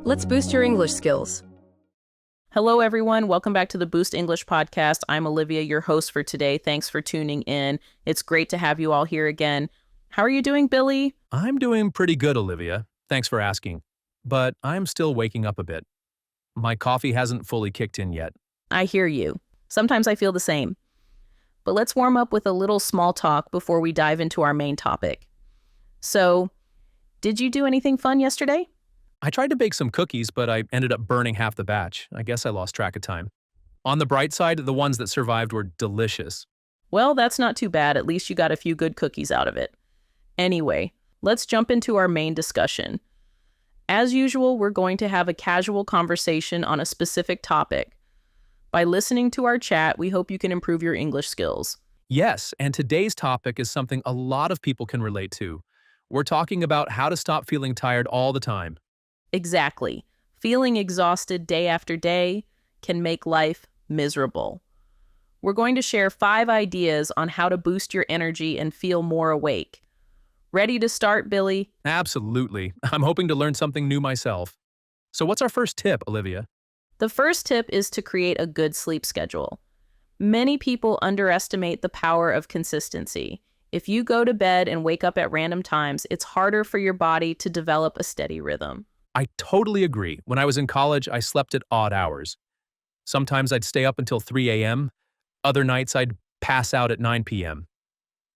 Let's boost your English skills. Hello, everyone. Welcome back to the Boost English podcast. I'm Olivia, your host for today. Thanks for tuning in. It's great to have you all here again. How are you doing, Billy? I'm doing pretty good, Olivia. Thanks for asking. But I'm still waking up a bit. My coffee hasn't fully kicked in yet. I hear you. Sometimes I feel the same. But let's warm up with a little small talk before we dive into our main topic. So, did you do anything fun yesterday? I tried to bake some cookies, but I ended up burning half the batch. I guess I lost track of time. On the bright side, the ones that survived were delicious. Well, that's not too bad. At least you got a few good cookies out of it. Anyway, let's jump into our main discussion. As usual, we're going to have a casual conversation on a specific topic. By listening to our chat, we hope you can improve your English skills. Yes, and today's topic is something a lot of people can relate to. We're talking about how to stop feeling tired all the time. Exactly. Feeling exhausted day after day can make life miserable. We're going to share 5 ideas on how to boost your energy and feel more awake. Ready to start, Billy? Absolutely. I'm hoping to learn something new myself. So what's our first tip, Olivia? The first tip is to create a good sleep schedule. Many people underestimate the power of consistency. If you go to bed and wake up at random times, it's harder for your body to develop a steady rhythm. I totally agree. When I was in college, I slept at odd hours. Sometimes I'd stay up until 3 a.m. Other nights I'd pass out at 9 p.m.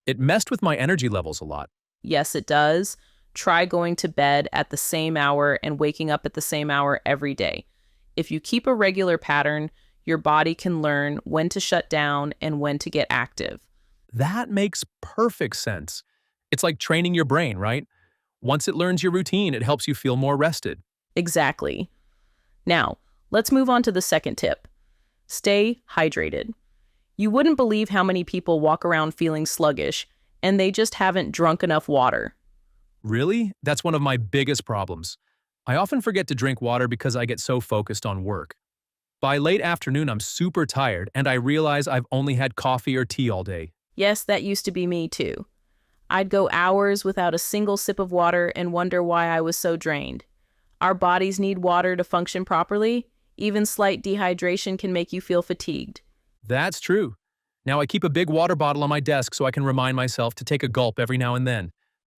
It messed with my energy levels a lot. Yes, it does. Try going to bed at the same hour and waking up at the same hour every day. If you keep a regular pattern, your body can learn when to shut down and when to get active. That makes perfect sense. It's like training your brain, right? Once it learns your routine, it helps you feel more rested. Exactly. Now, let's move on to the second tip. Stay hydrated. You wouldn't believe how many people walk around feeling sluggish, and they just haven't drunk enough water. Really? That's one of my biggest problems. I often forget to drink water because I get so focused on work. By late afternoon, I'm super tired, and I realize I've only had coffee or tea all day. Yes, that used to be me too. I'd go hours without a single sip of water and wonder why I was so drained. Our bodies need water to function properly. Even slight dehydration can make you feel fatigued. That's true. Now I keep a big water bottle on my desk so I can remind myself to take a gulp every now and then.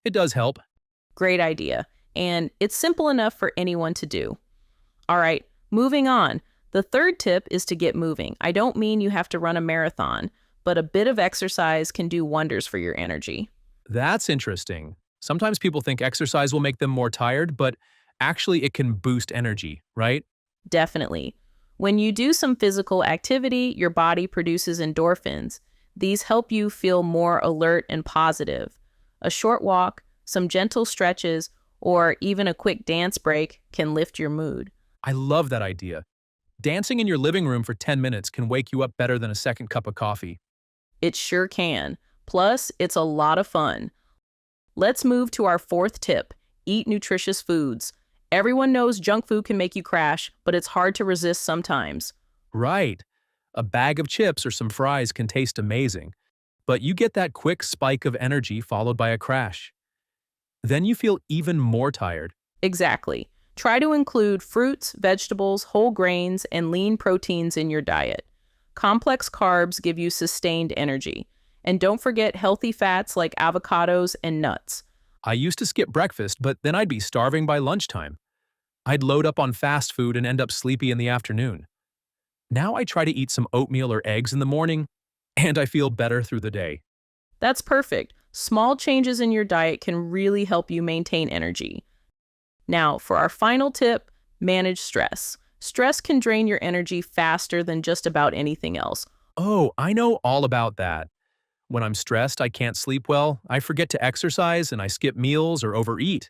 It does help. Great idea. And it's simple enough for anyone to do. All right, moving on. The third tip is to get moving. I don't mean you have to run a marathon, but a bit of exercise can do wonders for your energy. That's interesting. Sometimes people think exercise will make them more tired, but actually it can boost energy, right? Definitely. When you do some physical activity, your body produces endorphins. These help you feel more alert and positive. A short walk, some gentle stretches, or even a quick dance break can lift your mood. I love that idea. Dancing in your living room for 10 minutes can wake you up better than a second cup of coffee. It sure can. Plus, it's a lot of fun. Let's move to our fourth tip. Eat nutritious foods. Everyone knows junk food can make you crash, but it's hard to resist sometimes. Right. A bag of chips or some fries can taste amazing, but you get that quick spike of energy followed by a crash. Then you feel even more tired. Exactly. Try to include fruits, vegetables, whole grains, and lean proteins in your diet. Complex carbs give you sustained energy. And don't forget healthy fats like avocados and nuts. I used to skip breakfast, but then I'd be starving by lunchtime. I'd load up on fast food and end up sleepy in the afternoon. Now I try to eat some oatmeal or eggs in the morning, and I feel better through the day. That's perfect. Small changes in your diet can really help you maintain energy. Now, for our final tip, manage stress. Stress can drain your energy faster than just about anything else. Oh, I know all about that. When I'm stressed, I can't sleep well, I forget to exercise, and I skip meals or overeat.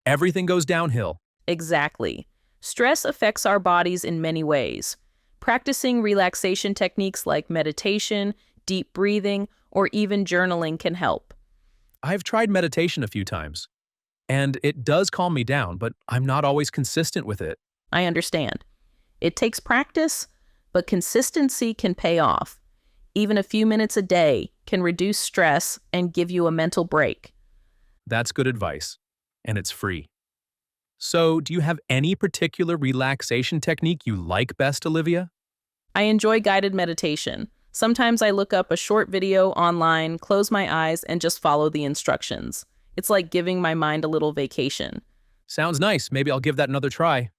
Everything goes downhill. Exactly. Stress affects our bodies in many ways. Practicing relaxation techniques like meditation, deep breathing, or even journaling can help. I've tried meditation a few times, and it does calm me down, but I'm not always consistent with it. I understand. It takes practice, but consistency can pay off. Even a few minutes a day can reduce stress and give you a mental break. That's good advice, and it's free. So, do you have any particular relaxation technique you like best, Olivia? I enjoy guided meditation. Sometimes I look up a short video online, close my eyes, and just follow the instructions. It's like giving my mind a little vacation. Sounds nice. Maybe I'll give that another try.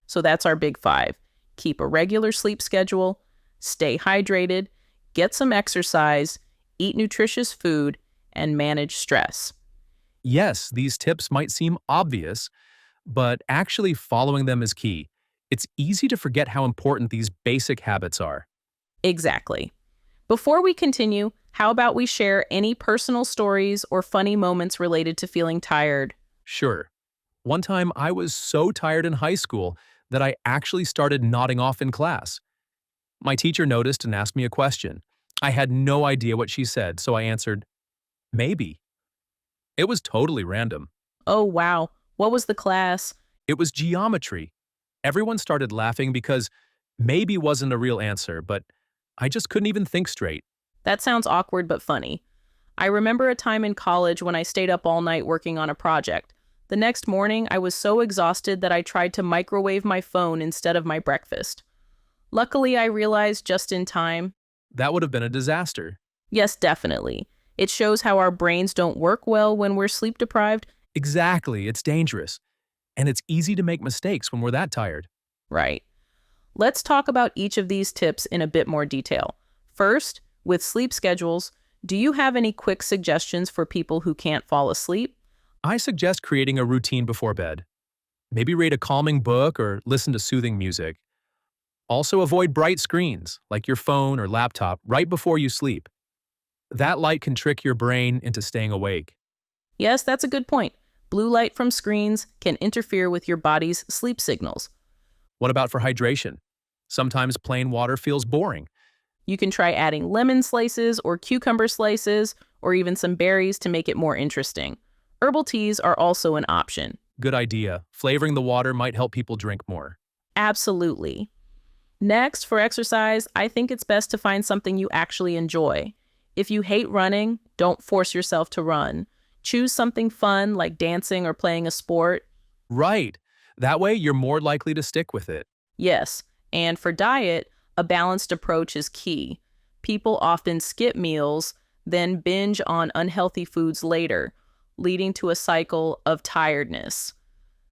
So that's our big five. Keep a regular sleep schedule, stay hydrated, get some exercise, eat nutritious food, and manage stress. Yes, these tips might seem obvious, but actually following them is key. It's easy to forget how important these basic habits are. Exactly. Before we continue, how about we share any personal stories or funny moments related to feeling tired? Sure. One time I was so tired in high school that I actually started nodding off in class. My teacher noticed and asked me a question. I had no idea what she said, so I answered, maybe. It was totally random. Oh, wow. What was the class? It was geometry. Everyone started laughing because maybe wasn't a real answer, but I just couldn't even think straight. That sounds awkward but funny. I remember a time in college when I stayed up all night working on a project. The next morning, I was so exhausted that I tried to microwave my phone instead of my breakfast. Luckily, I realized just in time. That would have been a disaster. Yes, definitely. It shows how our brains don't work well when we're sleep deprived. Exactly, it's dangerous. And it's easy to make mistakes when we're that tired. Right. Let's talk about each of these tips in a bit more detail. First, with sleep schedules, do you have any quick suggestions for people who can't fall asleep? I suggest creating a routine before bed. Maybe read a calming book or listen to soothing music. Also avoid bright screens, like your phone or laptop, right before you sleep. That light can trick your brain into staying awake. Yes, that's a good point. Blue light from screens can interfere with your body's sleep signals. What about for hydration? Sometimes plain water feels boring. You can try adding lemon slices or cucumber slices or even some berries to make it more interesting. Herbal teas are also an option. Good idea. Flavoring the water might help people drink more. Absolutely. Next, for exercise, I think it's best to find something you actually enjoy. If you hate running, don't force yourself to run. Choose something fun like dancing or playing a sport. Right. That way, you're more likely to stick with it. Yes, and for diet, a balanced approach is key. People often skip meals, then binge on unhealthy foods later, leading to a cycle of tiredness.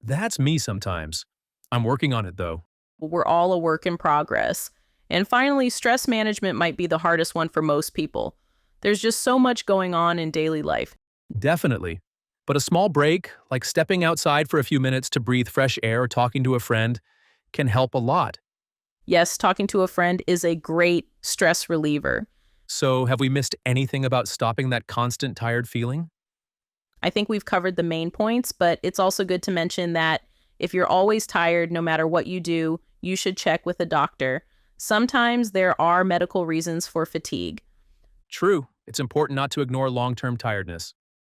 That's me sometimes. I'm working on it, though. We're all a work in progress. And finally, stress management might be the hardest one for most people. There's just so much going on in daily life. Definitely. But a small break, like stepping outside for a few minutes to breathe fresh air or talking to a friend, can help a lot. Yes, talking to a friend is a great stress reliever. So, have we missed anything about stopping that constant tired feeling? I think we've covered the main points, but it's also good to mention that if you're always tired, no matter what you do, you should check with a doctor. Sometimes there are medical reasons for fatigue. True. It's important not to ignore long-term tiredness.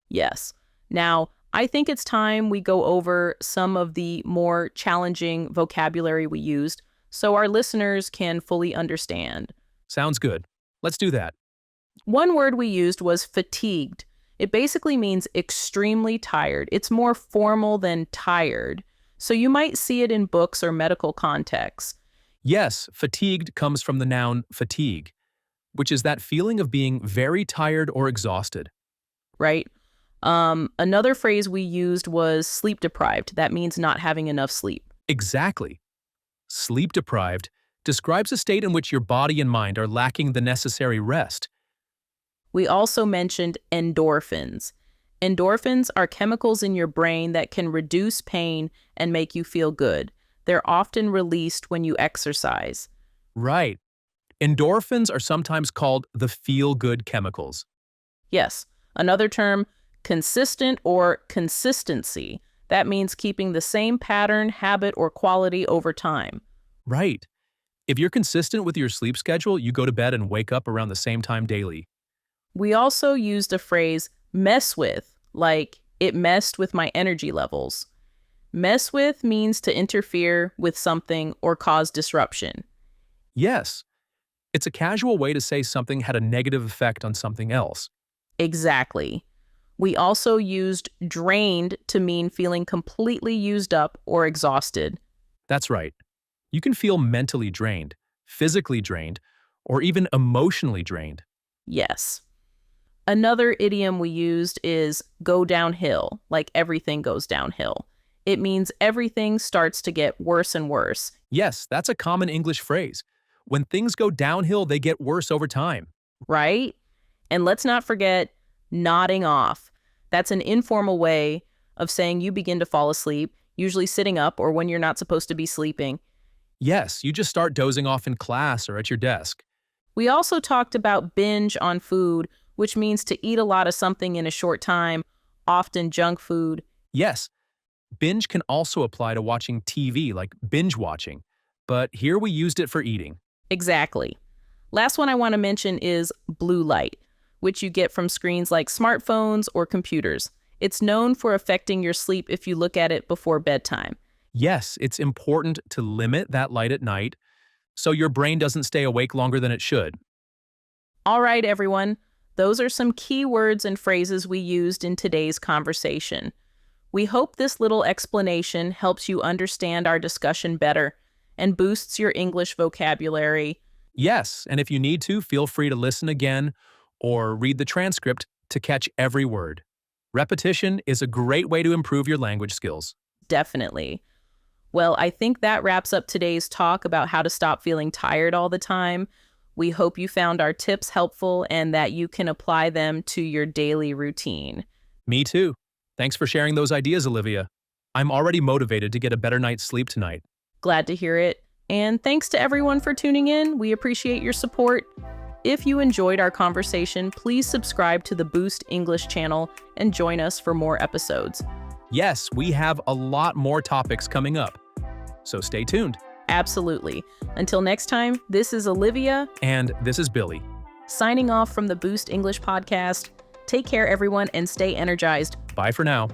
Yes. Now, I think it's time we go over some of the more challenging vocabulary we used so our listeners can fully understand. Sounds good. Let's do that. One word we used was fatigued. It basically means extremely tired. It's more formal than tired. So you might see it in books or medical contexts. Yes, fatigued comes from the noun fatigue, which is that feeling of being very tired or exhausted. Right? Another phrase we used was sleep deprived. That means not having enough sleep. Exactly. Sleep deprived describes a state in which your body and mind are lacking the necessary rest. We also mentioned endorphins. Endorphins are chemicals in your brain that can reduce pain and make you feel good. They're often released when you exercise. Right. Endorphins are sometimes called the feel-good chemicals. Yes, another term, consistent or consistency. That means keeping the same pattern, habit, or quality over time. Right. If you're consistent with your sleep schedule, you go to bed and wake up around the same time daily. We also used a phrase, mess with, like, it messed with my energy levels. Mess with means to interfere with something or cause disruption. Yes, it's a casual way to say something had a negative effect on something else. Exactly. We also used drained to mean feeling completely used up or exhausted. That's right. You can feel mentally drained, physically drained, or even emotionally drained. Yes. Another idiom we used is go downhill, like everything goes downhill. It means everything starts to get worse and worse. Yes, that's a common English phrase. When things go downhill, they get worse over time. Right? And let's not forget nodding off. That's an informal way of saying you begin to fall asleep, usually sitting up or when you're not supposed to be sleeping. Yes, you just start dozing off in class or at your desk. We also talked about binge on food, which means to eat a lot of something in a short time, often junk food. Yes, binge can also apply to watching TV, like binge watching, but here we used it for eating. Exactly. Last one I want to mention is blue light, which you get from screens like smartphones or computers. It's known for affecting your sleep if you look at it before bedtime. Yes, it's important to limit that light at night so your brain doesn't stay awake longer than it should. All right, everyone. Those are some key words and phrases we used in today's conversation. We hope this little explanation helps you understand our discussion better and boosts your English vocabulary. Yes, and if you need to, feel free to listen again or read the transcript to catch every word. Repetition is a great way to improve your language skills. Definitely. Well, I think that wraps up today's talk about how to stop feeling tired all the time. We hope you found our tips helpful and that you can apply them to your daily routine. Me too. Thanks for sharing those ideas, Olivia. I'm already motivated to get a better night's sleep tonight. Glad to hear it. And thanks to everyone for tuning in. We appreciate your support. If you enjoyed our conversation, please subscribe to the Boost English channel and join us for more episodes. Yes, we have a lot more topics coming up, so stay tuned. Absolutely. Until next time, this is Olivia. And this is Billy. Signing off from the Boost English podcast. Take care, everyone, and stay energized. Bye for now.